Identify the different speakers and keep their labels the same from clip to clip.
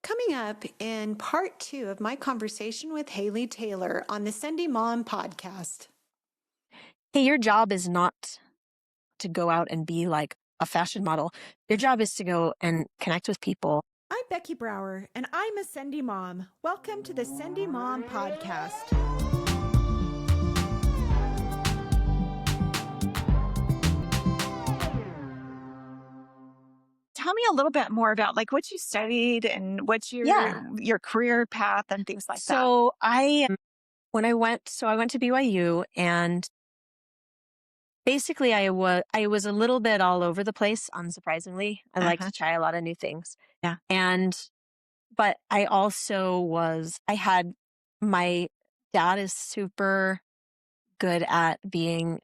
Speaker 1: Coming up in part 2 of my conversation with Haley Taylor on the Cindy Mom podcast.
Speaker 2: Hey, your job is not to go out and be like a fashion model. Your job is to go and connect with people.
Speaker 1: I'm Becky Brower, and I'm a Cindy Mom. Welcome to the Cindy Mom podcast.
Speaker 3: Tell me a little bit more about like what you studied and what's your career path and things like that.
Speaker 2: So I went to BYU, and basically I was a little bit all over the place, unsurprisingly. I like to try a lot of new things.
Speaker 3: Yeah.
Speaker 2: But my dad is super good at being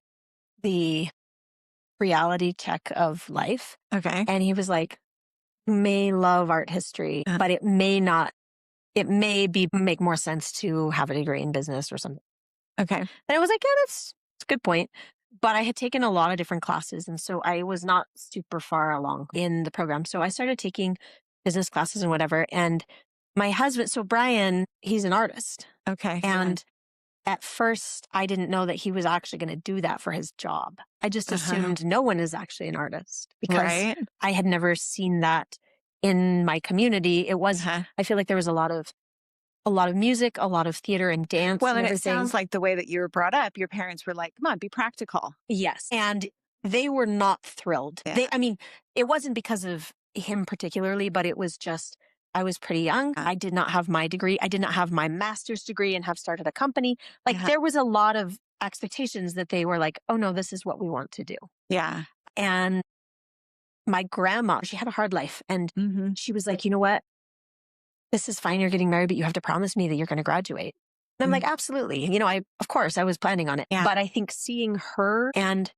Speaker 2: the reality check of life.
Speaker 3: Okay.
Speaker 2: And he was like, you may love art history, but it may make more sense to have a degree in business or something.
Speaker 3: Okay.
Speaker 2: And I was like, yeah, that's a good point. But I had taken a lot of different classes, and so I was not super far along in the program. So I started taking business classes and whatever. And my husband, so Brian, he's an artist.
Speaker 3: Okay.
Speaker 2: And at first, I didn't know that he was actually going to do that for his job. I just assumed no one is actually an artist because I had never seen that in my community. It was, I feel like there was a lot of music, a lot of theater and dance.
Speaker 3: Well, and
Speaker 2: everything.
Speaker 3: It sounds like the way that you were brought up, your parents were like, come on, be practical.
Speaker 2: Yes. And they were not thrilled.
Speaker 3: Yeah.
Speaker 2: It wasn't because of him particularly, but it was just, I was pretty young. I did not have my degree. I did not have my master's degree and have started a company. Like there was a lot of expectations that they were like, oh no, this is what we want to do.
Speaker 3: Yeah.
Speaker 2: And my grandma, she had a hard life. And she was like, you know what? This is fine. You're getting married, but you have to promise me that you're going to graduate. And I'm like, absolutely. Of course I was planning on it.
Speaker 3: Yeah.
Speaker 2: But I think seeing her and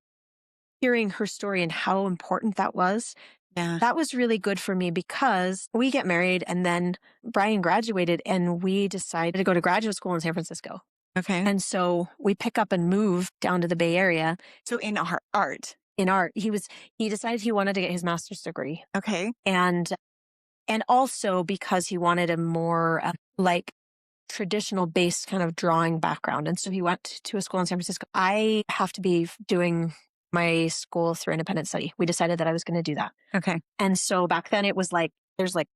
Speaker 2: hearing her story and how important that was, that was really good for me because we get married and then Brian graduated and we decided to go to graduate school in San Francisco.
Speaker 3: Okay.
Speaker 2: And so we pick up and move down to the Bay Area.
Speaker 3: So in art.
Speaker 2: In art. He decided he wanted to get his master's degree.
Speaker 3: Okay.
Speaker 2: And also because he wanted a more traditional based kind of drawing background. And so he went to a school in San Francisco. I have to be doing my school through independent study. We decided that I was going to do that.
Speaker 3: Okay.
Speaker 2: And so back then it was like, there's like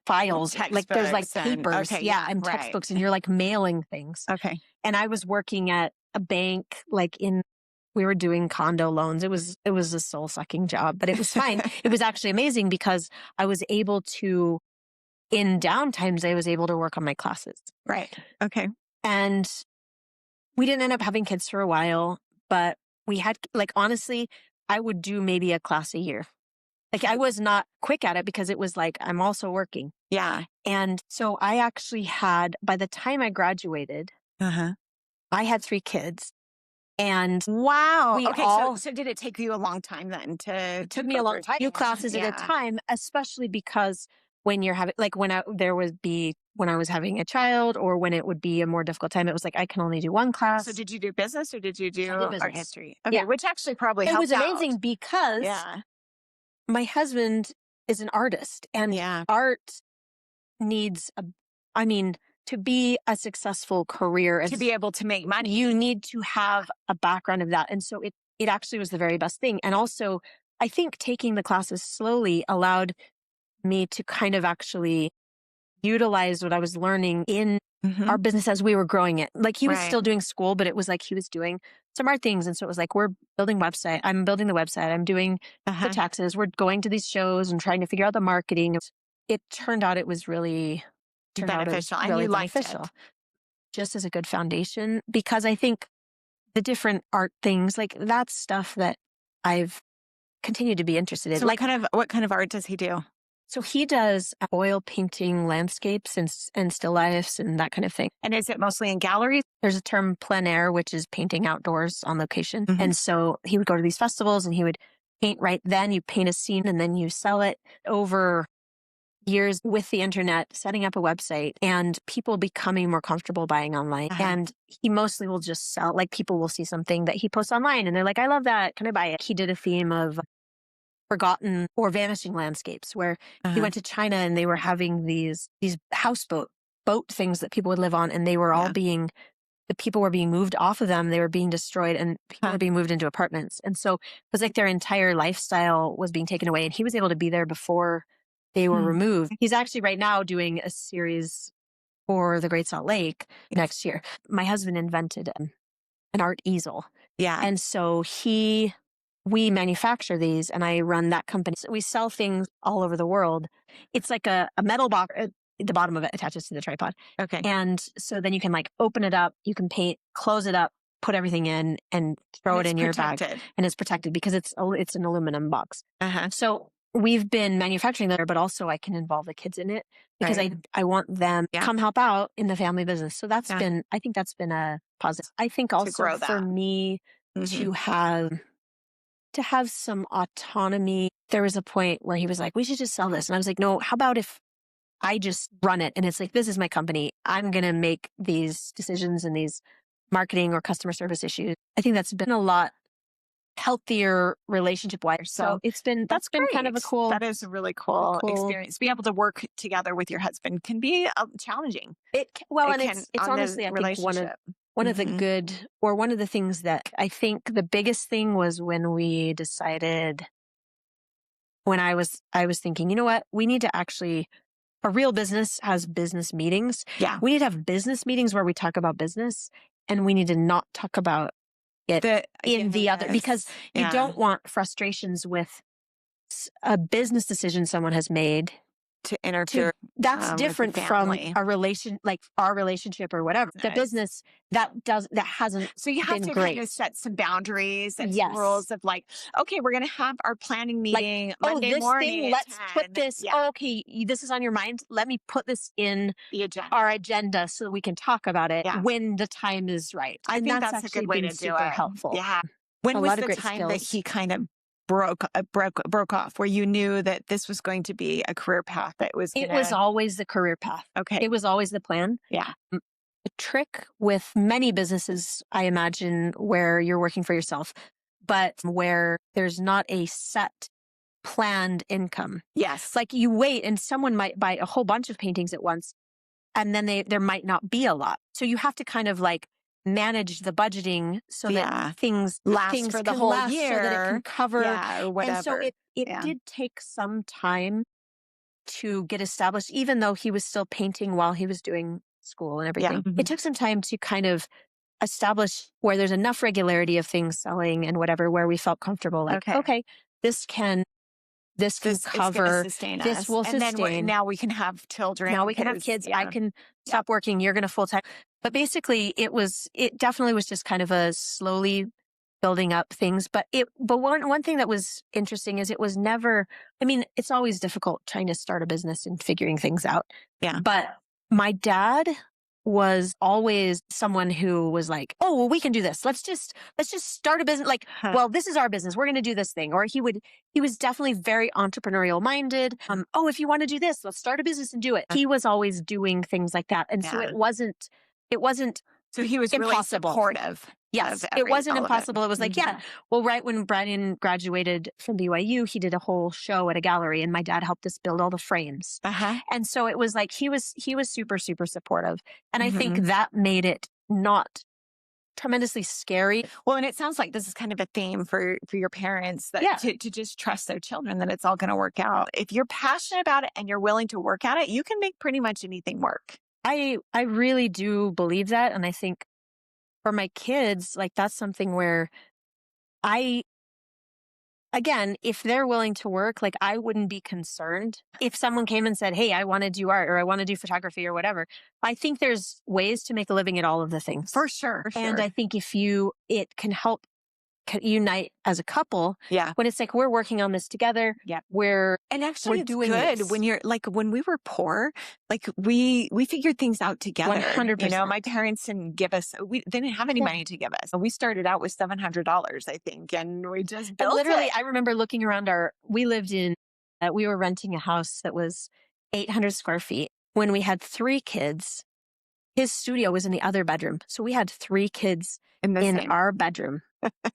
Speaker 2: files, like there's like papers. And textbooks, and you're like mailing things.
Speaker 3: Okay.
Speaker 2: And I was working at a bank, we were doing condo loans. It was a soul sucking job, but it was fine. It was actually amazing because I was able to, in downtimes, I was able to work on my classes.
Speaker 3: Right. Okay.
Speaker 2: And we didn't end up having kids for a while, but we had, honestly, I would do maybe a class a year. I was not quick at it because it was like, I'm also working.
Speaker 3: Yeah.
Speaker 2: And so I actually had, by the time I graduated, I had 3 kids. And
Speaker 3: wow.
Speaker 2: Okay.
Speaker 3: So did it take you a long time then
Speaker 2: it took me a long time. Few classes at a time, especially because when you're having, when I was having a child or when it would be a more difficult time, it was like, I can only do one class.
Speaker 3: So did you do business or did you do art history? Okay.
Speaker 2: Yeah.
Speaker 3: Which actually probably helped.
Speaker 2: It was amazing because my husband is an artist and art needs to be a successful career,
Speaker 3: to be able to make money,
Speaker 2: you need to have a background of that. And so it actually was the very best thing. And also, I think taking the classes slowly allowed me to kind of actually utilize what I was learning in our business as we were growing it. He was still doing school, but it was like he was doing some art things. And so it was like, I'm building the website. I'm doing the taxes. We're going to these shows and trying to figure out the marketing. It turned out it was really
Speaker 3: beneficial.
Speaker 2: Really
Speaker 3: and you liked
Speaker 2: beneficial.
Speaker 3: It.
Speaker 2: Just as a good foundation, because I think the different art things, that's stuff that I've continued to be interested in.
Speaker 3: So what kind of art does he do?
Speaker 2: So he does oil painting landscapes and still lifes and that kind of thing.
Speaker 3: And is it mostly in galleries?
Speaker 2: There's a term plein air, which is painting outdoors on location. And so he would go to these festivals and he would paint right then. You paint a scene and then you sell it. Over years with the internet, setting up a website and people becoming more comfortable buying online. And he mostly will just sell, people will see something that he posts online and they're like, I love that. Can I buy it? He did a theme of forgotten or vanishing landscapes where he went to China and they were having these boat things that people would live on, and they were all the people were being moved off of them. They were being destroyed, and people were being moved into apartments. And so it was like their entire lifestyle was being taken away, and he was able to be there before they were removed. He's actually right now doing a series for the Great Salt Lake next year. My husband invented an art-easel.
Speaker 3: Yeah.
Speaker 2: And so we manufacture these, and I run that company. So we sell things all over the world. It's like a metal box. The bottom of it attaches to the tripod.
Speaker 3: Okay.
Speaker 2: And so then you can like open it up, you can paint, close it up, put everything in, and throw it in your bag. And it's protected because it's an aluminum box. So we've been manufacturing there, but also I can involve the kids in it because I want them to come help out in the family business. So I think that's been a positive. I think also for me to have some autonomy. There was a point where he was like, we should just sell this. And I was like, no, how about if I just run it? And it's like, this is my company. I'm going to make these decisions and these marketing or customer service issues. I think that's been a lot healthier relationship wise. So that's been kind of a cool.
Speaker 3: That is a really cool experience. Be able to work together with your husband can be challenging.
Speaker 2: It's honestly, I think one of the good, or one of the things that I think the biggest thing was when we decided, when I was thinking, you know what, we need to actually, a real business has business meetings.
Speaker 3: Yeah.
Speaker 2: We need to have business meetings where we talk about business, and we need to not talk about it in the other, because you don't want frustrations with a business decision someone has made
Speaker 3: to interfere.
Speaker 2: That's different from a relation, like our relationship or whatever. The business that hasn't.
Speaker 3: So you have to kind of set some boundaries and some rules of like, okay, we're going to have our planning meeting Monday morning.
Speaker 2: Let's put this. Oh, okay, this is on your mind. Let me put this in our agenda so that we can talk about it when the time is right.
Speaker 3: I think that's a good way to do it.
Speaker 2: Helpful.
Speaker 3: Yeah. When was the time that he kind of broke off, where you knew that this was going to be a career path? It was
Speaker 2: always the career path.
Speaker 3: Okay.
Speaker 2: It was always the plan.
Speaker 3: Yeah.
Speaker 2: The trick with many businesses, I imagine, where you're working for yourself, but where there's not a set planned income.
Speaker 3: Yes.
Speaker 2: Like you wait, and someone might buy a whole bunch of paintings at once, and then there might not be a lot. So you have to kind of like manage the budgeting so that things last
Speaker 3: for the whole year,
Speaker 2: so that it can cover
Speaker 3: or whatever.
Speaker 2: And so it did take some time to get established, even though he was still painting while he was doing school and everything. It took some time to kind of establish where there's enough regularity of things selling and whatever, where we felt comfortable. Like, okay, this can cover,
Speaker 3: sustain us.
Speaker 2: This will sustain.
Speaker 3: And then now we can have children.
Speaker 2: Now we can have kids. I can stop working. You're going to full time. But basically, it definitely was just kind of a slowly building up things. But one thing that was interesting is it was never, I mean, it's always difficult trying to start a business and figuring things out.
Speaker 3: Yeah.
Speaker 2: But my dad was always someone who was like, oh, well, we can do this. Let's just start a business. Like, well, this is our business. We're going to do this thing. Or he was definitely very entrepreneurial minded. Oh, if you want to do this, let's start a business and do it. He was always doing things like that. And so it wasn't.
Speaker 3: So he was really supportive.
Speaker 2: Yes, it wasn't impossible. It was like, well, right when Brian graduated from BYU, he did a whole show at a gallery, and my dad helped us build all the frames. And so it was like he was super, super supportive. And I think that made it not tremendously scary.
Speaker 3: Well, and it sounds like this is kind of a theme for your parents, that to just trust their children that it's all going to work out. If you're passionate about it and you're willing to work at it, you can make pretty much anything work.
Speaker 2: I really do believe that. And I think for my kids, like that's something where again, if they're willing to work, like I wouldn't be concerned if someone came and said, hey, I want to do art or I want to do photography or whatever. I think there's ways to make a living at all of the things.
Speaker 3: For sure.
Speaker 2: And I think it can help unite as a couple.
Speaker 3: Yeah.
Speaker 2: When it's like, we're working on this together. Yeah.
Speaker 3: And actually it's doing good this. When you're like, when we were poor, like we figured things out together.
Speaker 2: 100%.
Speaker 3: You know, my parents didn't give us, they didn't have any money to give us. We started out with $700, I think. And we just built it.
Speaker 2: I remember looking around we were renting a house that was 800 square feet. When we had 3 kids, his studio was in the other bedroom. So we had 3 kids in our bedroom.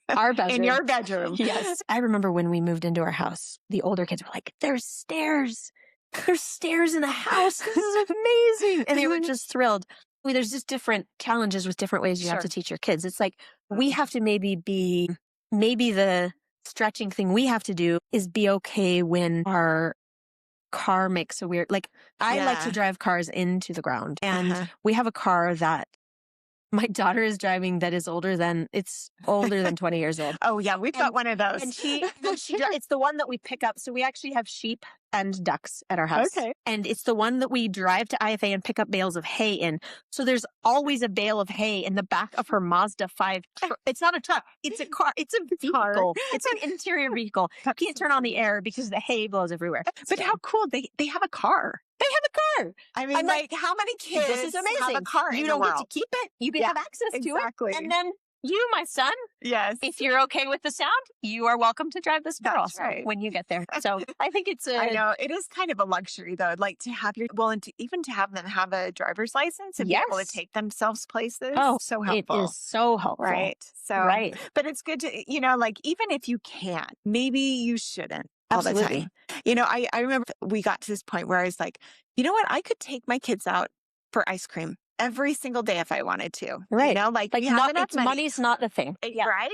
Speaker 2: Our bedroom.
Speaker 3: In your bedroom.
Speaker 2: Yes. I remember when we moved into our house, the older kids were like, there's stairs. There's stairs in the house. This is amazing. And they were just thrilled. I mean, there's just different challenges with different ways you have to teach your kids. It's like we have to maybe the stretching thing we have to do is be okay when our car makes a weird, like I like to drive cars into the ground, and we have a car that my daughter is driving that is older than 20 years old.
Speaker 3: Oh yeah, we've got one of those.
Speaker 2: And it's the one that we pick up. So we actually have sheep and ducks at our house.
Speaker 3: Okay.
Speaker 2: And it's the one that we drive to IFA and pick up bales of hay in. So there's always a bale of hay in the back of her Mazda 5. It's not a truck. It's a car. It's a vehicle. It's an interior vehicle. You can't turn on the air because the hay blows everywhere.
Speaker 3: But how cool. They have a car.
Speaker 2: They have a car.
Speaker 3: I mean, like how many kids
Speaker 2: this is amazing.
Speaker 3: have a car
Speaker 2: You
Speaker 3: in
Speaker 2: don't
Speaker 3: the
Speaker 2: get
Speaker 3: world?
Speaker 2: to keep it. You can have access to it. And then you, my son,
Speaker 3: yes,
Speaker 2: if you're okay with the sound, you are welcome to drive this car
Speaker 3: That's
Speaker 2: also
Speaker 3: right.
Speaker 2: when you get there. So I think it's
Speaker 3: I know it is kind of a luxury though, like to have and to have them have a driver's license and be able to take themselves places.
Speaker 2: Oh,
Speaker 3: so helpful.
Speaker 2: It is so helpful.
Speaker 3: Right. So, but it's good to, like even if you can't, maybe you shouldn't.
Speaker 2: Absolutely.
Speaker 3: All the time. I remember we got to this point where I was like, you know what? I could take my kids out for ice cream every single day if I wanted to.
Speaker 2: Right.
Speaker 3: Like we have enough money.
Speaker 2: Money's not the thing.
Speaker 3: Right.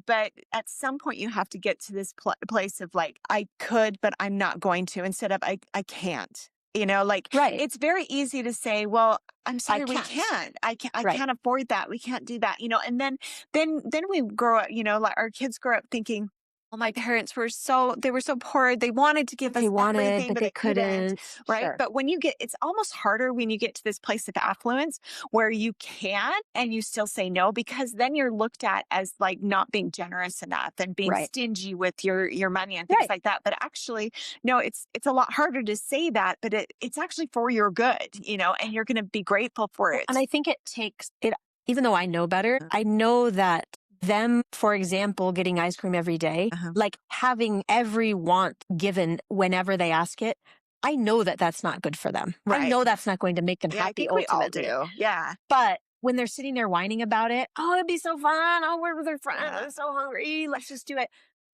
Speaker 3: But at some point you have to get to this place of like, I could, but I'm not going to, instead of I can't. It's very easy to say, well, I'm sorry, we can't. I can't afford that. We can't do that. And then we grow up, like our kids grow up thinking, well, my parents were so poor. They wanted to give us everything,
Speaker 2: but they couldn't.
Speaker 3: Right.
Speaker 2: Sure.
Speaker 3: But it's almost harder when you get to this place of affluence where you can and you still say no, because then you're looked at as like not being generous enough and being stingy with your money and things like that. But actually, no, it's a lot harder to say that, but it's actually for your good, and you're going to be grateful for it.
Speaker 2: And I think it takes it, even though I know better, I know that them, for example, getting ice cream every day, like having every want given whenever they ask it, I know that that's not good for them. I know that's not going to make them happy.
Speaker 3: I think ultimately. We all do. Yeah.
Speaker 2: But when they're sitting there whining about it, oh, it'd be so fun. Oh, we're with their friends. I'm so hungry. Let's just do it.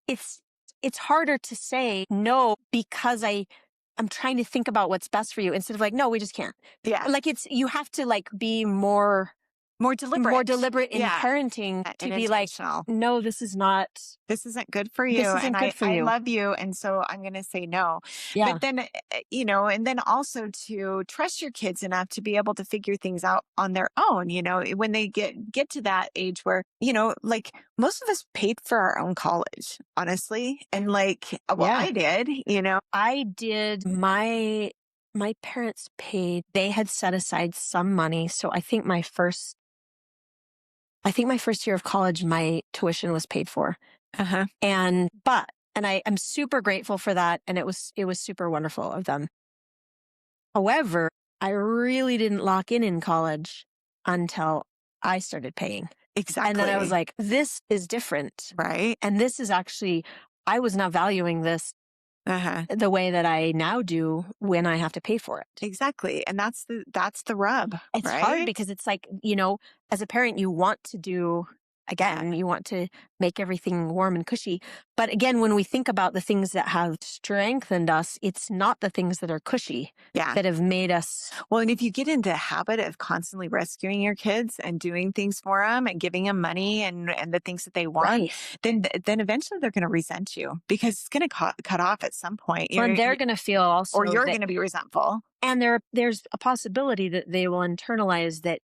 Speaker 2: It's harder to say no because I'm trying to think about what's best for you instead of like, no, we just can't.
Speaker 3: Yeah.
Speaker 2: Like you have to like be more deliberate in parenting to be like, no, this isn't good for you.
Speaker 3: And I love you. And so I'm going to say no.
Speaker 2: Yeah.
Speaker 3: But then, and then also to trust your kids enough to be able to figure things out on their own, when they get to that age where, like most of us paid for our own college, honestly. And like, I did,
Speaker 2: I did my parents paid, they had set aside some money. So I think my first year of college, my tuition was paid for. And I'm super grateful for that. And it was super wonderful of them. However, I really didn't lock in college until I started paying.
Speaker 3: Exactly.
Speaker 2: And then I was like, this is different.
Speaker 3: Right.
Speaker 2: And this is actually, I was not valuing this the way that I now do when I have to pay for it.
Speaker 3: Exactly. And that's the rub.
Speaker 2: It's hard because it's like, as a parent, you want to do, again, you want to make everything warm and cushy. But again, when we think about the things that have strengthened us, it's not the things that are cushy that have made us.
Speaker 3: Well, and if you get into the habit of constantly rescuing your kids and doing things for them and giving them money and the things that they want, then eventually they're going to resent you because it's going to cut off at some point.
Speaker 2: And they're going to feel also.
Speaker 3: Or you're going to be resentful.
Speaker 2: And there's a possibility that they will internalize that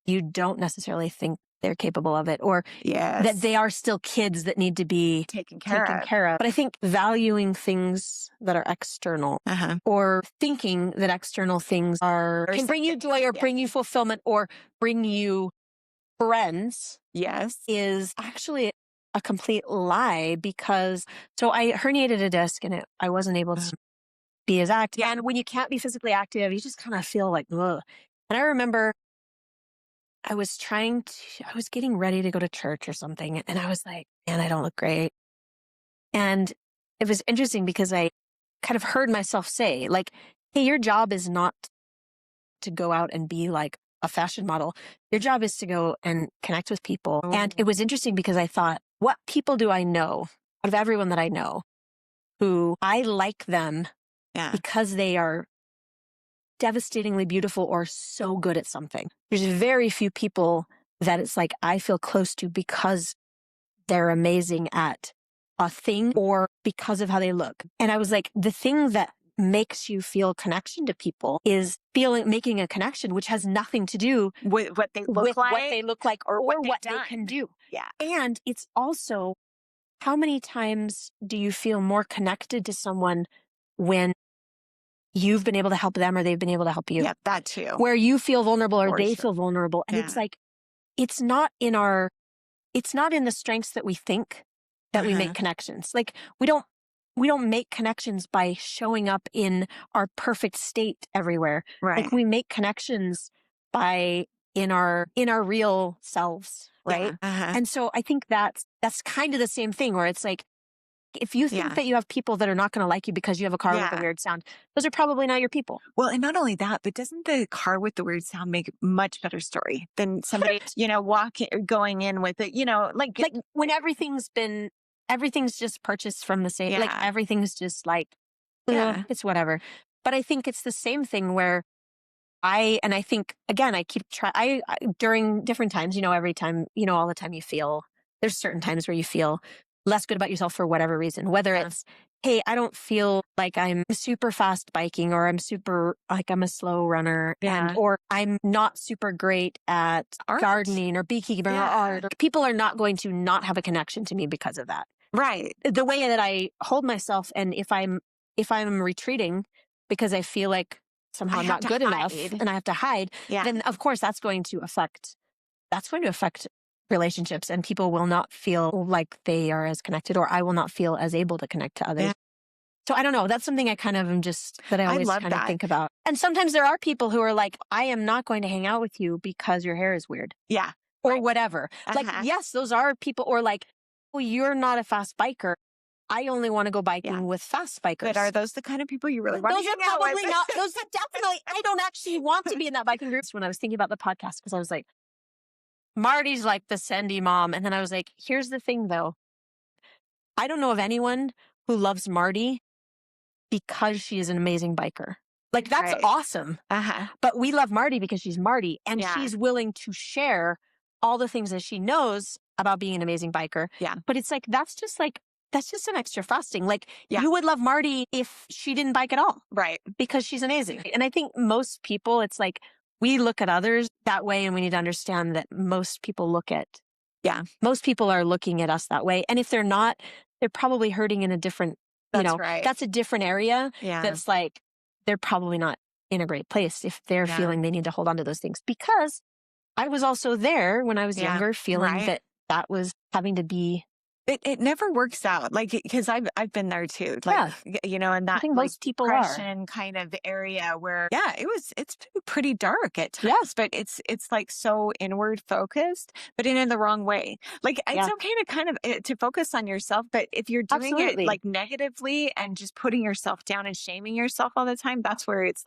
Speaker 2: you don't necessarily think they're capable of it, or that they are still kids that need to be
Speaker 3: taken care of.
Speaker 2: But I think valuing things that are external or thinking that external things can bring you joy or bring you fulfillment or bring you friends is actually a complete lie, because so I herniated a disc and I wasn't able to be as active. And when you can't be physically active, you just kind of feel like, ugh. And I remember I was getting ready to go to church or something. And I was like, man, I don't look great. And it was interesting because I kind of heard myself say like, hey, your job is not to go out and be like a fashion model. Your job is to go and connect with people. And it was interesting because I thought, what people do I know out of everyone that I know who I like them because they are devastatingly beautiful or so good at something? There's very few people that it's like I feel close to because they're amazing at a thing or because of how they look. And I was like, the thing that makes you feel connection to people is making a connection, which has nothing to do
Speaker 3: with what they look like
Speaker 2: or what they
Speaker 3: done.
Speaker 2: can do.
Speaker 3: Yeah.
Speaker 2: And it's also, how many times do you feel more connected to someone when you've been able to help them or they've been able to help you?
Speaker 3: Yeah, that too.
Speaker 2: Where you feel vulnerable or they feel vulnerable. And it's like, it's not in the strengths that we think that we make connections. Like we don't make connections by showing up in our perfect state everywhere.
Speaker 3: Right.
Speaker 2: Like we make connections by in our real selves. Right.
Speaker 3: Yeah.
Speaker 2: And so I think that's kind of the same thing where it's like, if you think that you have people that are not going to like you because you have a car with a weird sound, those are probably not your people.
Speaker 3: Well, and not only that, but doesn't the car with the weird sound make a much better story than somebody, going in with it, like
Speaker 2: when everything's just purchased from the same, like everything's just like, it's whatever. But I think it's the same thing where I think, again, I keep trying, during different times, every time, all the time there's certain times where you feel less good about yourself for whatever reason, whether it's, hey, I don't feel like I'm super fast biking or I'm a slow runner or I'm not super great at gardening or beekeeping or art. People are not going to not have a connection to me because of that.
Speaker 3: Right.
Speaker 2: The way that I hold myself, and if I'm retreating because I feel like somehow I'm not good enough and I have to hide, then of course that's going to affect relationships, and people will not feel like they are as connected, or I will not feel as able to connect to others. Yeah. So I don't know. That's something I kind of am that I always kind of think about. And sometimes there are people who are like, I am not going to hang out with you because your hair is weird.
Speaker 3: Yeah.
Speaker 2: Or whatever. Like, yes, those are people, or like, well, you're not a fast biker. I only want to go biking with fast bikers.
Speaker 3: But are those the kind of people you really want to hang out with?
Speaker 2: Those are probably not. Those are definitely, I don't actually want to be in that biking group. When I was thinking about the podcast, because I was like, Marty's like the Sendy mom. And then I was like, here's the thing though. I don't know of anyone who loves Marty because she is an amazing biker. Like that's awesome. But we love Marty because she's Marty, and she's willing to share all the things that she knows about being an amazing biker. Yeah. But it's like, that's just an extra frosting. Like you would love Marty if she didn't bike at all. Right. Because she's amazing. And I think most people, it's like, we look at others that way, and we need to understand that most people most people are looking at us that way. And if they're not, they're probably hurting in a different, that's a different area. Yeah. That's like, they're probably not in a great place if they're feeling they need to hold on to those things. Because I was also there when I was younger, feeling that was having to be.
Speaker 3: It never works out, like, because I've been there too, like, in that
Speaker 2: I think most people
Speaker 3: depression kind of area where it's pretty dark at times, but it's like so inward focused, but in the wrong way. Like it's okay to kind of to focus on yourself, but if you're doing it like negatively and just putting yourself down and shaming yourself all the time, that's where it's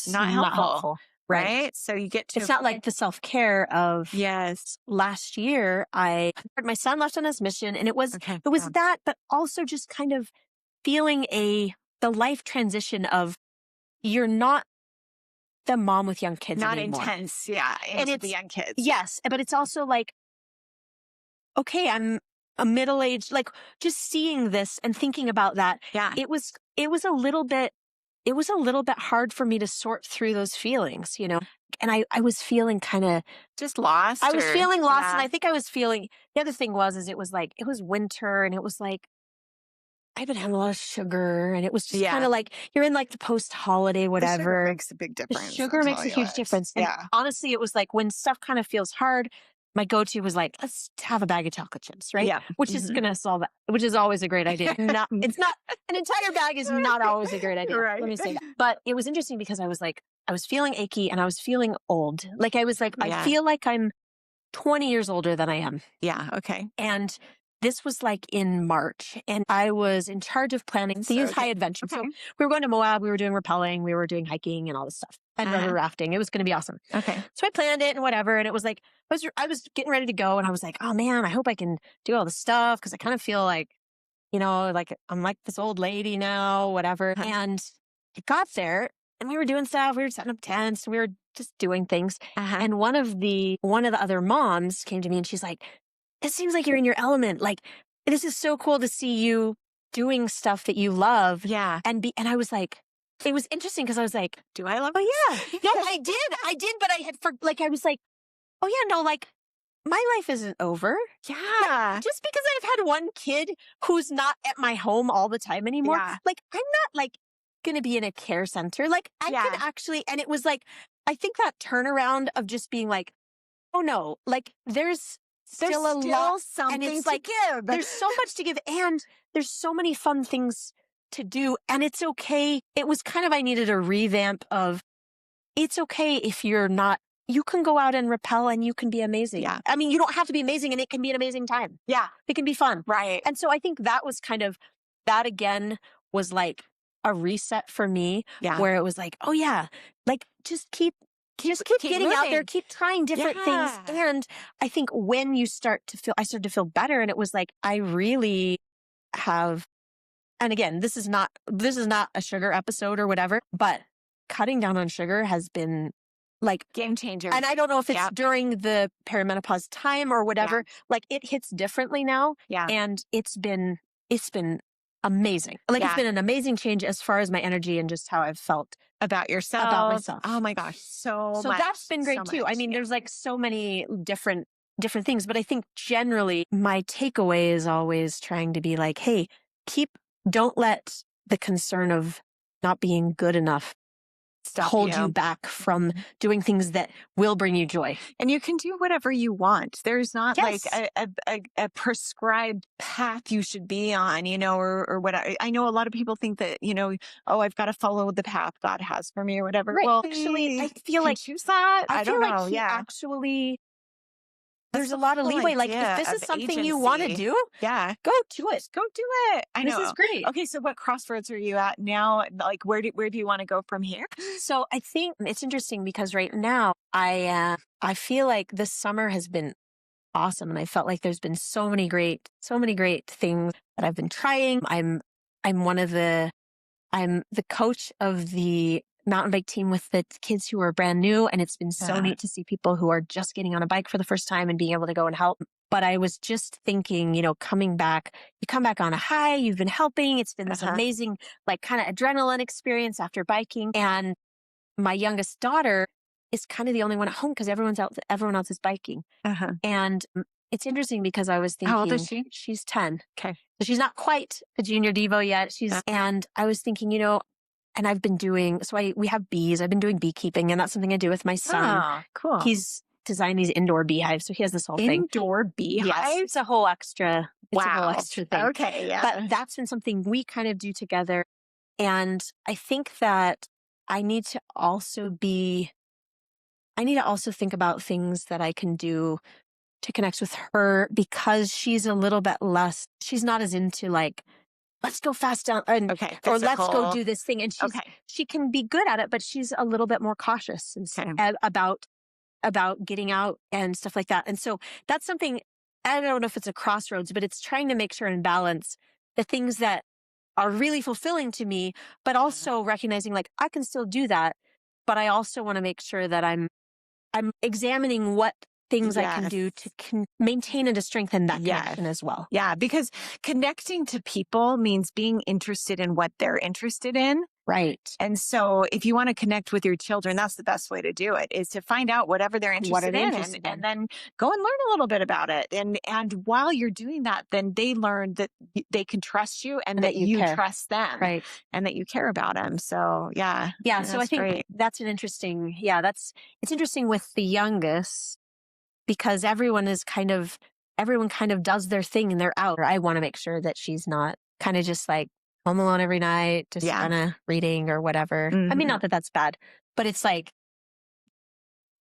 Speaker 3: not helpful. Right. So you get to.
Speaker 2: It's not like the self-care of. Yes. Last year, my son left on his mission, and it was that, but also just kind of feeling the life transition of you're not the mom with young kids
Speaker 3: not
Speaker 2: anymore.
Speaker 3: Intense. Yeah. And it's the young kids.
Speaker 2: Yes. But it's also like, okay, I'm a middle-aged, like just seeing this and thinking about that. Yeah. It was a little bit hard for me to sort through those feelings, and I was feeling kind of
Speaker 3: just lost.
Speaker 2: I was feeling lost. And I think I was feeling, the other thing was it was winter, and it was like, I've been having a lot of sugar, and it was just kind of like, you're in like the post-holiday, whatever.
Speaker 3: The sugar makes a big difference.
Speaker 2: The sugar makes a huge difference. And honestly, it was like when stuff kind of feels hard, my go-to was like, let's have a bag of chocolate chips, right? Yeah. Which is going to solve that, which is always a great idea. It's not, an entire bag is not always a great idea. Right. Let me say that. But it was interesting because I was feeling achy, and I was feeling old. Like I was like, I feel like I'm 20 years older than I am.
Speaker 3: Yeah. Okay.
Speaker 2: And this was like in March, and I was in charge of planning the Youth High Adventure. So we were going to Moab, we were doing rappelling, we were doing hiking and all this stuff, and river rafting. It was going to be awesome.
Speaker 3: Okay.
Speaker 2: So I planned it and whatever, and it was like, I was getting ready to go, and I was like, oh man, I hope I can do all this stuff, because I kind of feel like, like I'm like this old lady now, whatever. And it got there, and we were doing stuff. We were setting up tents. We were just doing things. And one of the other moms came to me, and she's like, it seems like you're in your element. Like, this is so cool to see you doing stuff that you love.
Speaker 3: Yeah.
Speaker 2: And I was like, it was interesting because I was like,
Speaker 3: do I love
Speaker 2: it? Oh yeah. No, I did. But I was like, oh yeah, no, like my life isn't over.
Speaker 3: Yeah.
Speaker 2: Like, just because I've had one kid who's not at my home all the time anymore, like I'm not like going to be in a care center. Like I could actually, and it was like, I think that turnaround of just being like, oh no, like there's still a lot,
Speaker 3: something
Speaker 2: and it's
Speaker 3: to
Speaker 2: like,
Speaker 3: give.
Speaker 2: There's so much to give, and there's so many fun things to do, and it's okay. It was kind of, I needed a revamp of, it's okay if you're not, you can go out and rappel and you can be amazing.
Speaker 3: Yeah.
Speaker 2: I mean, you don't have to be amazing, and it can be an amazing time.
Speaker 3: Yeah.
Speaker 2: It can be fun.
Speaker 3: Right.
Speaker 2: And so I think that was kind of, that again was like a reset for me, where it was like, oh yeah, like just keep getting
Speaker 3: moving
Speaker 2: out there, keep trying different things. And I think when you I started to feel better, and it was like, I really have, and again, this is not a sugar episode or whatever, but cutting down on sugar has been like
Speaker 3: game changer.
Speaker 2: And I don't know if it's during the perimenopause time or whatever, like it hits differently now.
Speaker 3: Yeah.
Speaker 2: And it's been amazing. Like it's been an amazing change as far as my energy and just how I've felt
Speaker 3: about yourself.
Speaker 2: About myself.
Speaker 3: Oh my gosh. So much.
Speaker 2: That's been great too. I mean, there's like so many different things, but I think generally my takeaway is always trying to be like, hey, don't let the concern of not being good enough hold you back from doing things that will bring you joy.
Speaker 3: And you can do whatever you want. There's not like a prescribed path you should be on, or what. I know a lot of people think that, oh, I've got to follow the path God has for me or whatever.
Speaker 2: Right.
Speaker 3: Well,
Speaker 2: actually, I feel like
Speaker 3: choose that. I don't know.
Speaker 2: Actually, there's a lot of leeway. Like if this is something you want to do, go do it.
Speaker 3: Go do it. I know.
Speaker 2: This is great.
Speaker 3: Okay, so what crossroads are you at now? Like where do you want to go from here?
Speaker 2: So I think it's interesting because right now I feel like this summer has been awesome, and I felt like there's been so many great things that I've been trying. I'm the coach of the mountain bike team with the kids who are brand new. And it's been so neat to see people who are just getting on a bike for the first time and being able to go and help. But I was just thinking, you come back on a high, you've been helping. It's been this amazing, like kind of adrenaline experience after biking. And my youngest daughter is kind of the only one at home because everyone else is biking. And it's interesting because I was thinking,
Speaker 3: how old is she?
Speaker 2: She's 10.
Speaker 3: Okay.
Speaker 2: So she's not quite a junior Devo yet. And I was thinking, and I've been doing, we have bees. I've been doing beekeeping, and that's something I do with my son.
Speaker 3: Oh, cool.
Speaker 2: He's designed these indoor beehives. So he has this whole thing.
Speaker 3: Indoor beehives?
Speaker 2: Yes, it's a whole extra thing.
Speaker 3: Okay, yeah.
Speaker 2: But that's been something we kind of do together. And I think that I need to also think about things that I can do to connect with her, because she's a little bit less, she's not as into like, let's go fast down or let's go do this thing. And she can be good at it, but she's a little bit more cautious about getting out and stuff like that. And so that's something, I don't know if it's a crossroads, but it's trying to make sure and balance the things that are really fulfilling to me, but also recognizing like I can still do that, but I also want to make sure that I'm examining what things I can do to maintain and to strengthen that connection as well.
Speaker 3: Yeah, because connecting to people means being interested in what they're interested in.
Speaker 2: Right.
Speaker 3: And so if you want to connect with your children, that's the best way to do it, is to find out whatever they're interested in and then go and learn a little bit about it. And while you're doing that, then they learn that they can trust you and that you trust them.
Speaker 2: Right.
Speaker 3: And that you care about them. So yeah.
Speaker 2: Yeah. So I think that's an interesting, it's interesting with the youngest, because everyone kind of does their thing and they're out. I want to make sure that she's not kind of just like home alone every night, just kind of reading or whatever. I mean, not that that's bad, but it's like,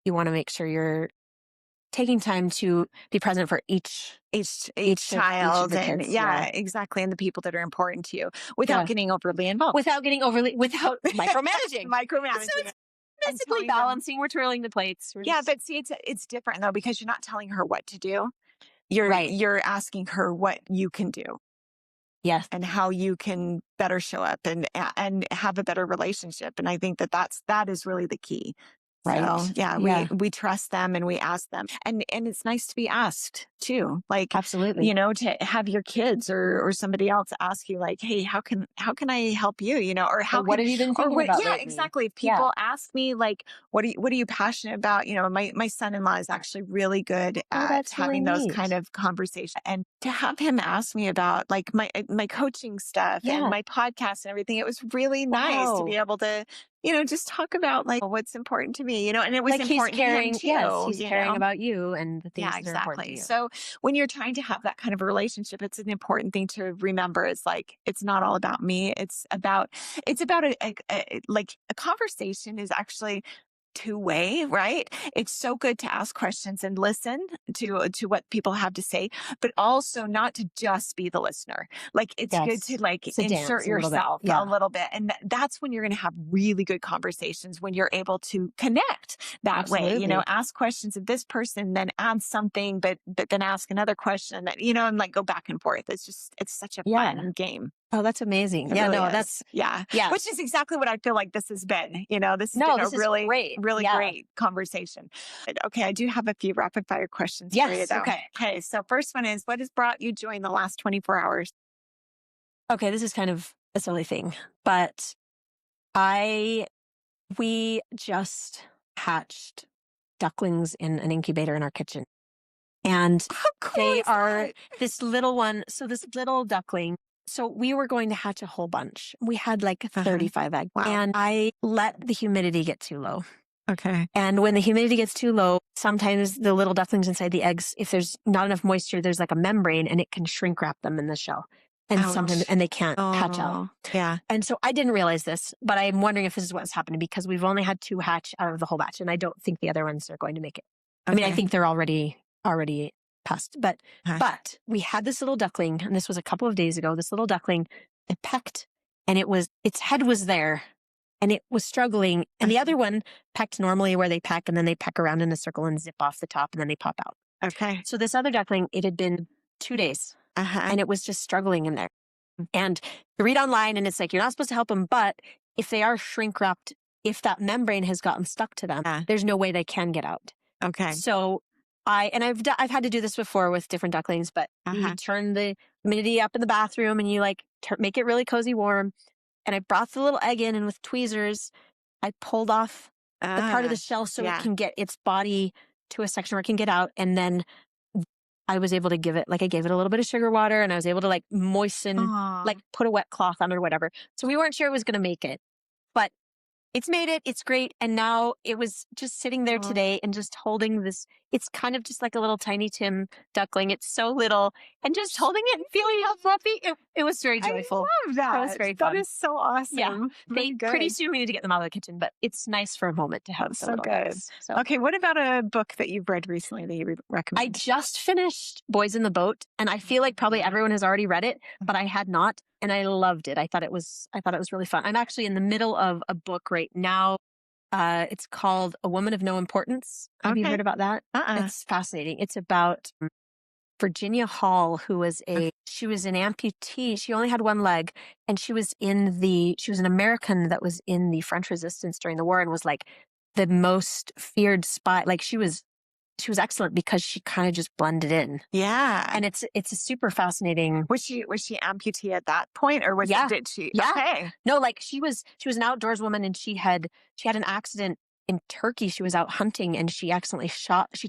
Speaker 2: you want to make sure you're taking time to be present for each
Speaker 3: child,
Speaker 2: the
Speaker 3: and
Speaker 2: kids,
Speaker 3: exactly, and the people that are important to you, without getting overly involved,
Speaker 2: without micromanaging.
Speaker 3: micromanaging.
Speaker 2: So it's basically balancing. We're twirling the plates.
Speaker 3: But see, it's different though, because you're not telling her what to do.
Speaker 2: Right.
Speaker 3: You're asking her what you can do.
Speaker 2: Yes.
Speaker 3: And how you can better show up and have a better relationship. And I think that is really the key.
Speaker 2: Right.
Speaker 3: So we trust them and we ask them. And it's nice to be asked too. Like,
Speaker 2: absolutely.
Speaker 3: To have your kids or somebody else ask you like, hey, how can I help you? Or
Speaker 2: what have you been thinking about lately?
Speaker 3: Exactly. If people ask me like, what are you passionate about? My son-in-law is actually really good at having those kind of conversations. And to have him ask me about like my coaching stuff and my podcast and everything, it was really nice to be able to just talk about like what's important to me, and it was like important to him too.
Speaker 2: Yes, he's caring about you and the things that are important to you.
Speaker 3: So when you're trying to have that kind of a relationship, it's an important thing to remember. It's like, it's not all about me. It's about a conversation is actually two-way, right? It's so good to ask questions and listen to what people have to say, but also not to just be the listener. Like it's good to like insert yourself a little bit. And that's when you're going to have really good conversations, when you're able to connect that way, ask questions of this person, then add something, but then ask another question that, and like go back and forth. It's such a fun game.
Speaker 2: Oh, that's amazing. Which
Speaker 3: is exactly what I feel like this has been. This has been a really great conversation. Okay, I do have a few rapid fire questions for you though. Okay, so first one is, what has brought you joy in the last 24 hours?
Speaker 2: Okay, this is kind of a silly thing, but we just hatched ducklings in an incubator in our kitchen. And they are this little one. So this little duckling. So we were going to hatch a whole bunch. We had like 35 eggs. Wow. And I let the humidity get too low.
Speaker 3: Okay.
Speaker 2: And when the humidity gets too low, sometimes the little ducklings inside the eggs, if there's not enough moisture, there's like a membrane and it can shrink wrap them in the shell. And sometimes they can't hatch out.
Speaker 3: Yeah.
Speaker 2: And so I didn't realize this, but I'm wondering if this is what's happening, because we've only had 2 hatch out of the whole batch. And I don't think the other ones are going to make it. Okay. I mean, I think they're already past. But we had this little duckling, and this was a couple of days ago. This little duckling, it pecked, and its head was there, and it was struggling. And the other one pecked normally where they peck, and then they peck around in a circle and zip off the top, and then they pop out.
Speaker 3: Okay.
Speaker 2: So this other duckling, it had been 2 days, and it was just struggling in there. And you read online, and it's like, you're not supposed to help them, but if they are shrink wrapped, if that membrane has gotten stuck to them, there's no way they can get out.
Speaker 3: Okay.
Speaker 2: So I've had to do this before with different ducklings, but you turn the humidity up in the bathroom and you like make it really cozy warm. And I brought the little egg in, and with tweezers, I pulled off the part of the shell so it can get its body to a section where it can get out. And then I was able to I gave it a little bit of sugar water, and I was able to like moisten, like put a wet cloth on it or whatever. So we weren't sure it was going to make it, but it's made it. It's great. And now it was just sitting there today and just holding this. It's kind of just like a little tiny Tim duckling. It's so little, and just holding it and feeling how fluffy. It was very joyful.
Speaker 3: I love that.
Speaker 2: It was very fun.
Speaker 3: That is so awesome.
Speaker 2: Yeah. Pretty soon we need to get them out of the kitchen, but it's nice for a moment to have.
Speaker 3: So good. So. Okay. What about a book that you've read recently that you recommend?
Speaker 2: I just finished Boys in the Boat, and I feel like probably everyone has already read it, but I had not. And I loved it. I thought it was really fun. I'm actually in the middle of a book right now. It's called A Woman of No Importance. Have you heard about that? It's fascinating. It's about Virginia Hall, who was she was an amputee. She only had one leg, and she was an American that was in the French Resistance during the war, and was like the most feared spy. Like she was excellent because she kind of just blended in.
Speaker 3: Yeah.
Speaker 2: And it's a super fascinating.
Speaker 3: Was she amputee at that point, or did she?
Speaker 2: Yeah.
Speaker 3: Okay.
Speaker 2: No, like she was an outdoors woman, and she had an accident in Turkey. She was out hunting, and she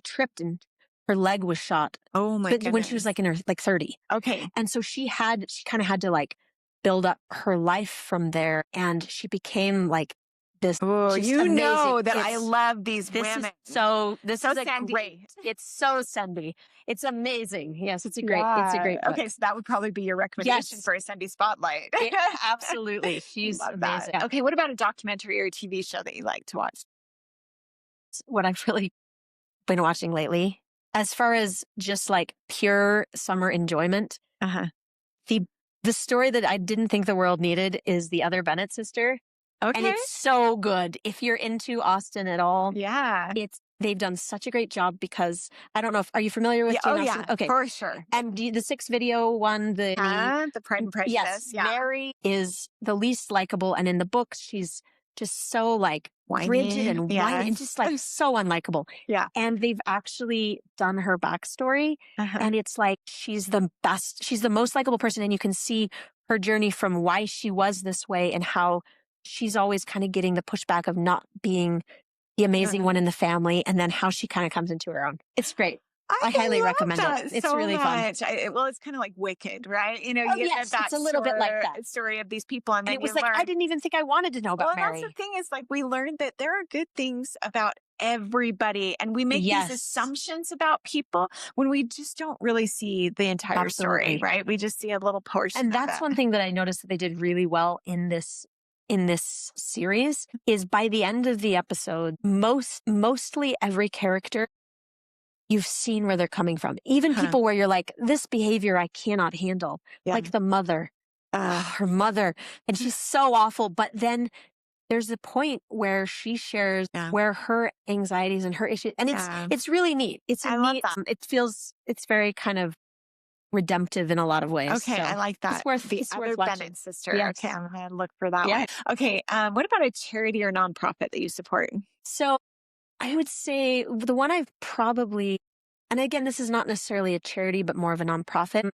Speaker 2: tripped, and her leg was shot.
Speaker 3: Oh my goodness.
Speaker 2: When she was like in her 30.
Speaker 3: Okay.
Speaker 2: And so she kind of had to like build up her life from there, and she became like this.
Speaker 3: Oh,
Speaker 2: amazing.
Speaker 3: I love these women.
Speaker 2: This is
Speaker 3: Sandy.
Speaker 2: Great. It's so Sandy. It's amazing. Yes, it's a great book.
Speaker 3: Okay, so that would probably be your recommendation for a Sandy Spotlight.
Speaker 2: Absolutely. She's amazing.
Speaker 3: That. Okay, what about a documentary or a TV show that you like to watch?
Speaker 2: What I've really been watching lately as far as just like pure summer enjoyment, the story that I didn't think the world needed is The Other Bennett Sister.
Speaker 3: Okay.
Speaker 2: And it's so good. If you're into Austen at all,
Speaker 3: Yeah.
Speaker 2: they've done such a great job because I don't know are you familiar with Jane Austen?
Speaker 3: Yeah.
Speaker 2: Okay.
Speaker 3: For sure.
Speaker 2: And the 6 video one, the
Speaker 3: Pride and Prejudice.
Speaker 2: yes, Mary is the least likable, and in the books she's just so like
Speaker 3: Whiny.
Speaker 2: rigid and whiny and just like so unlikable.
Speaker 3: Yeah.
Speaker 2: And they've actually done her backstory, and it's like she's the best, she's the most likable person, and you can see her journey from why she was this way and how she's always kind of getting the pushback of not being the amazing one in the family, and then how she kind of comes into her own. It's great. I highly recommend it. It's
Speaker 3: so
Speaker 2: really
Speaker 3: much.
Speaker 2: fun.
Speaker 3: Well, it's kind of like Wicked, right? You know, you get that
Speaker 2: it's a little bit like that
Speaker 3: story of these people, and then
Speaker 2: it was
Speaker 3: you
Speaker 2: like
Speaker 3: learn.
Speaker 2: I didn't even think I wanted to know about Mary.
Speaker 3: That's the thing is like we learned that there are good things about everybody, and we make these assumptions about people when we just don't really see the entire story, right? We just see a little portion.
Speaker 2: And that's one thing that I noticed that they did really well in this series is by the end of the episode, mostly every character, you've seen where they're coming from. Even people where you're like, this behavior I cannot handle. Like the mother, her mother, and she's so awful. But then there's a point where she shares where her anxieties and her issues, and it's really neat. It's very kind of redemptive in a lot of ways.
Speaker 3: Okay, so I like that.
Speaker 2: It's worth watching.
Speaker 3: Bennett Sister. Yes. Okay, I'm going to look for that one. Okay, what about a charity or nonprofit that you support?
Speaker 2: So I would say the one I've probably, and again, this is not necessarily a charity, but more of a nonprofit.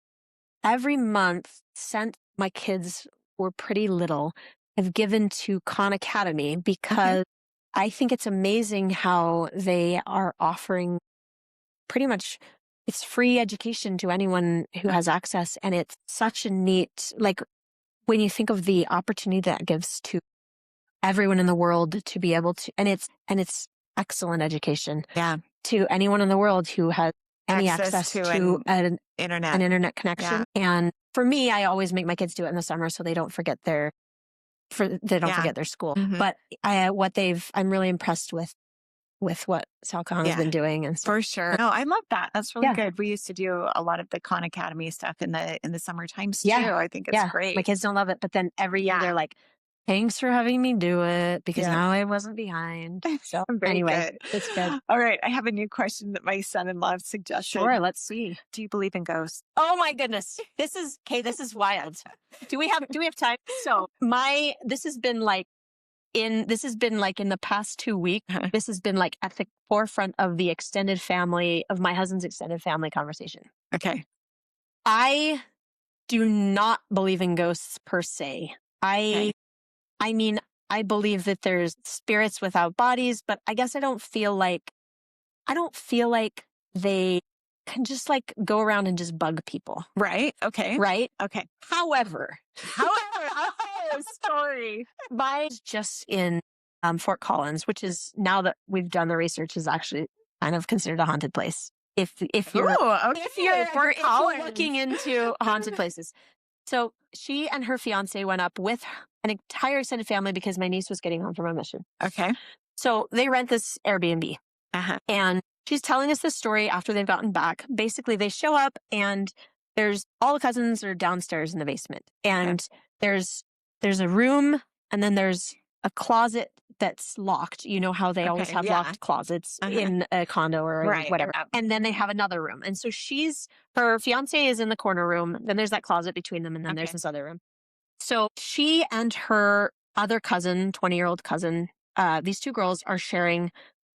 Speaker 2: Every month, since my kids were pretty little, I've given to Khan Academy because I think it's amazing how they are offering pretty much, it's free education to anyone who has access. And it's such a neat, like when you think of the opportunity that gives to everyone in the world to be able to, and it's excellent education to anyone in the world who has any access to an internet connection. And for me, I always make my kids do it in the summer so they don't forget their school. But I'm really impressed with what Sal Khan has been doing. And
Speaker 3: for sure. No, I love that. That's really good. We used to do a lot of the Khan Academy stuff in the summer times too. I think it's great.
Speaker 2: My kids don't love it, but then every year they're like, thanks for having me do it because now I wasn't behind. So anyway, it's good.
Speaker 3: All right. I have a new question that my son-in-law suggested.
Speaker 2: Sure. Let's see.
Speaker 3: Do you believe in ghosts?
Speaker 2: Oh my goodness. This is wild. Do we have time? So this has been like in the past 2 weeks, this has been like at the forefront of the extended family, of my husband's extended family conversation.
Speaker 3: Okay.
Speaker 2: I do not believe in ghosts per se. I mean, I believe that there's spirits without bodies, but I guess I don't feel like they can just like go around and just bug people.
Speaker 3: Right. Okay.
Speaker 2: Right.
Speaker 3: Okay.
Speaker 2: However,
Speaker 3: story.
Speaker 2: Mine's just in Fort Collins, which is, now that we've done the research, is actually kind of considered a haunted place. If you're looking into haunted places. So she and her fiance went up with an entire extended family because my niece was getting home from a mission.
Speaker 3: Okay.
Speaker 2: So they rent this Airbnb. And she's telling us this story after they've gotten back. Basically, they show up and there's all the cousins are downstairs in the basement. And there's a room, and then there's a closet that's locked. You know how they always have locked closets in a condo or whatever. And then they have another room. And so her fiance is in the corner room. Then there's that closet between them. And then there's this other room. So she and her other cousin, 20-year-old cousin, these two girls are sharing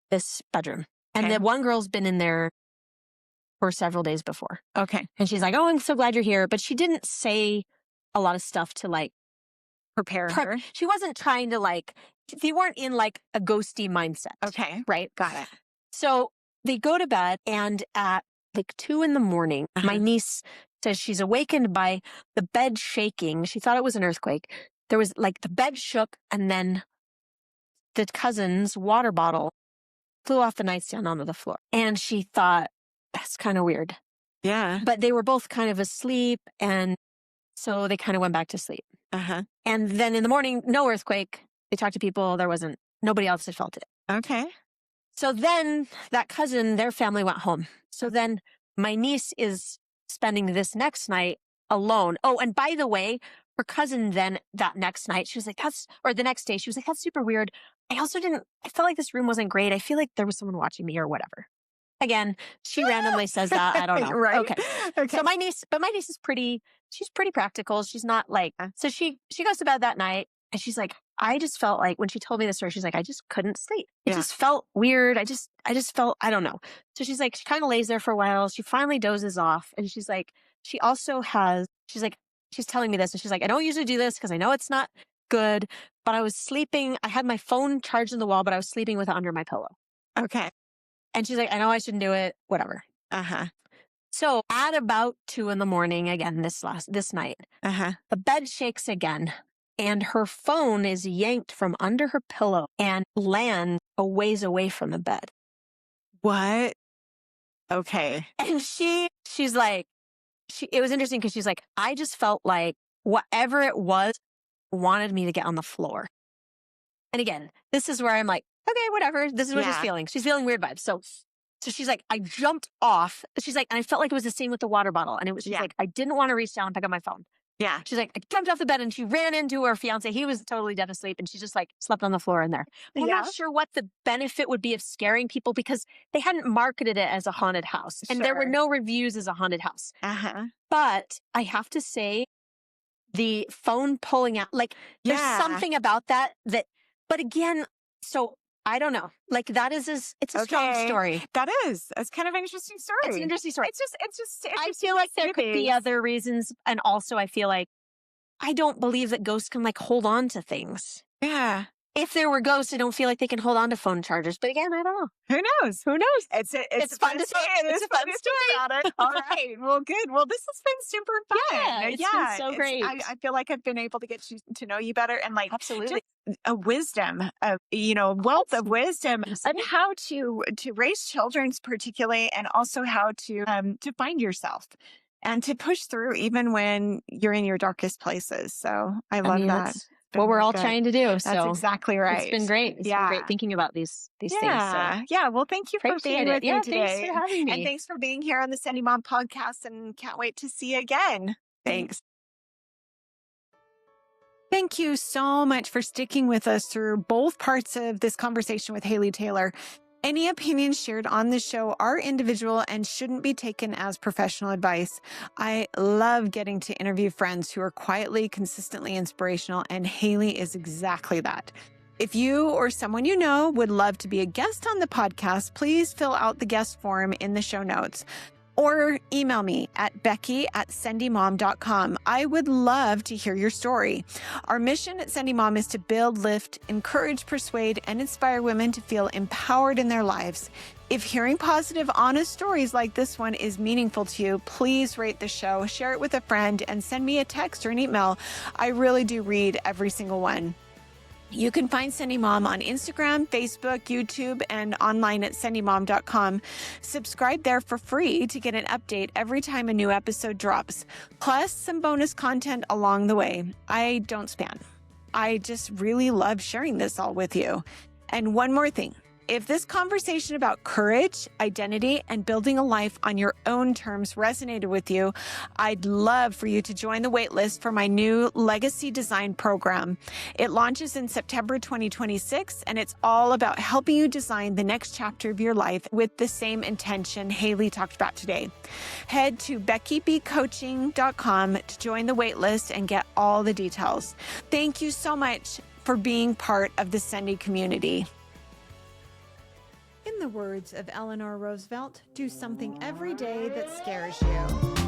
Speaker 2: this bedroom. And the one girl's been in there for several days before.
Speaker 3: Okay.
Speaker 2: And she's like, oh, I'm so glad you're here. But she didn't say a lot of stuff to like
Speaker 3: prepare her.
Speaker 2: She wasn't trying to like, they weren't in like a ghosty mindset.
Speaker 3: Okay.
Speaker 2: Right.
Speaker 3: Got it.
Speaker 2: So they go to bed, and at like 2 a.m, my niece says she's awakened by the bed shaking. She thought it was an earthquake. There was like the bed shook, and then the cousin's water bottle flew off the nightstand onto the floor. And she thought, that's kind of weird.
Speaker 3: Yeah.
Speaker 2: But they were both kind of asleep, and so they kind of went back to sleep. And then in the morning, no earthquake. They talked to people. Nobody else had felt it.
Speaker 3: Okay.
Speaker 2: So then that cousin, their family went home. So then my niece is spending this next night alone. Oh, and by the way, her cousin then that next night, she was like, or the next day, she was like, that's super weird. I felt like this room wasn't great. I feel like there was someone watching me or whatever. Again, she randomly says that. I don't know.
Speaker 3: Right.
Speaker 2: Okay. So my niece is she's pretty practical. She's not like, so she goes to bed that night and she's like, I just felt like when she told me the story, she's like, I just couldn't sleep. It just felt weird. I just felt, I don't know. So she's like, she kind of lays there for a while. She finally dozes off. And she's like, she's telling me this. And she's like, I don't usually do this because I know it's not good, but I was sleeping. I had my phone charged on the wall, but I was sleeping with it under my pillow.
Speaker 3: Okay.
Speaker 2: And she's like, I know I shouldn't do it, whatever. So at about 2 a.m, again, this night, the bed shakes again and her phone is yanked from under her pillow and lands a ways away from the bed.
Speaker 3: What? Okay.
Speaker 2: And she's like, it was interesting because she's like, I just felt like whatever it was wanted me to get on the floor. And again, this is where I'm like, okay, whatever. This is what she's feeling. She's feeling weird vibes. So she's like, I jumped off. She's like, and I felt like it was the same with the water bottle. And it was, she's like, I didn't want to reach down and pick up my phone. Yeah. She's like, I jumped off the bed and she ran into her fiance. He was totally dead asleep. And she just like slept on the floor in there. I'm not sure what the benefit would be of scaring people because they hadn't marketed it as a haunted house. And there were no reviews as a haunted house. But I have to say, the phone pulling out, like there's something about that, but again, so I don't know. Like it's a strong story.
Speaker 3: That's kind of an interesting story.
Speaker 2: It's an interesting story.
Speaker 3: It's just
Speaker 2: I feel like there could be other reasons. And also I feel like I don't believe that ghosts can like hold on to things.
Speaker 3: Yeah.
Speaker 2: If there were ghosts, I don't feel like they can hold on to phone chargers. But again, I don't know.
Speaker 3: Who knows?
Speaker 2: It's fun to say. It's a fun story
Speaker 3: about it. All right. Well, good. Well, this has been super fun.
Speaker 2: Yeah, it's been so great.
Speaker 3: I feel like I've been able to get to know you better and like
Speaker 2: absolutely
Speaker 3: a wisdom of wealth of wisdom of how to raise children, particularly, and also how to find yourself and to push through even when you're in your darkest places. So I love that.
Speaker 2: What we're all trying to do. So
Speaker 3: that's exactly right.
Speaker 2: It's been great. It's been great thinking about these things. So.
Speaker 3: Yeah. Well, thank you for being with me today.
Speaker 2: Thanks for having me.
Speaker 3: And thanks for being here on the Sendy Mom podcast and can't wait to see you again. Thanks.
Speaker 1: Thank you so much for sticking with us through both parts of this conversation with Haley Taylor. Any opinions shared on this show are individual and shouldn't be taken as professional advice. I love getting to interview friends who are quietly, consistently inspirational, and Haley is exactly that. If you or someone you know would love to be a guest on the podcast, please fill out the guest form in the show notes. Or email me at becky@sendymom.com. I would love to hear your story. Our mission at Sendy Mom is to build, lift, encourage, persuade, and inspire women to feel empowered in their lives. If hearing positive, honest stories like this one is meaningful to you, please rate the show, share it with a friend, and send me a text or an email. I really do read every single one. You can find Sendy Mom on Instagram, Facebook, YouTube, and online at sendymom.com. Subscribe there for free to get an update every time a new episode drops, plus some bonus content along the way. I don't spam. I just really love sharing this all with you. And one more thing. If this conversation about courage, identity, and building a life on your own terms resonated with you, I'd love for you to join the waitlist for my new Legacy Design program. It launches in September 2026, and it's all about helping you design the next chapter of your life with the same intention Haley talked about today. Head to beckybcoaching.com to join the waitlist and get all the details. Thank you so much for being part of the Sendy community. In the words of Eleanor Roosevelt, do something every day that scares you.